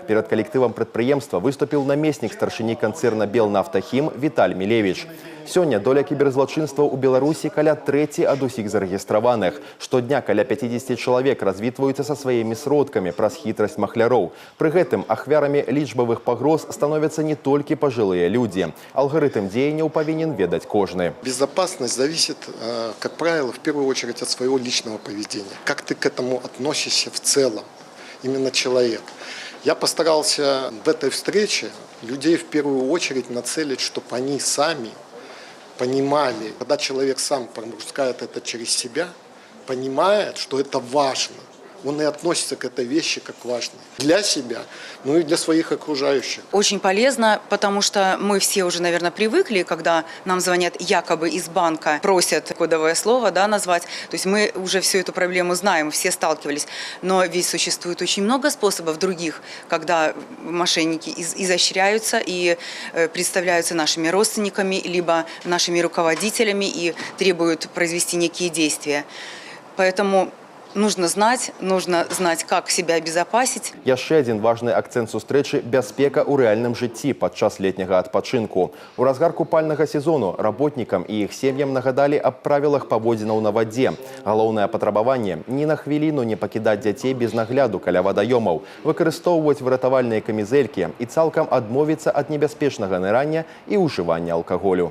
Перед коллективом предприемства выступил наместник старшыні концерна «Белнафтахім» Віталь Мілевіч. Сёння доля кіберзлачынства ў Беларусі каля трэці ад усіх зарэгістраваных. Штодня каля 50 чалавек развітваюцца са сваімі сродкамі праз хітрасць махляроў. Пры гэтым ахвярамі лічбавых пагроз становяцца не толькі пажылыя людзі. Алгарытм дзеянняў павінен ведаць кожны. Безопасность зависит, как правило, в первую очередь от своего личного поведения. Как ты к этому относишься в целом, именно человек. Я постарался в этой встрече людей в первую очередь нацелить, чтобы они сами понимали, когда человек сам пропускает это через себя, понимает, что это важно. Он и относится к этой вещи как важной. Для себя, ну и для своих окружающих. Очень полезно, потому что мы все уже, наверное, привыкли, когда нам звонят якобы из банка, просят кодовое слово, да, назвать. То есть мы уже всю эту проблему знаем, все сталкивались. Но ведь существует очень много способов других, когда мошенники изощряются и представляются нашими родственниками, либо нашими руководителями и требуют произвести некие действия. Поэтому нужно знать, как себя обезопасить. Яшчэ адзін важны акцэнт сустрэчы – бяспека ў рэальным жыцці падчас летняга адпачынку. У разгар купальнага сезону работнікам і іх сем'ям нагадалі аб правілах паводзінаў на вадзе. Галоўнае патрабаванне – ні на хвіліну не пакідаць дзяцей без нагляду каля вадаёмаў, выкарыстоўваць выратавальныя камізэлькі і цалкам адмовіцца ад небяспечнага нырання і ўжывання алкаголю.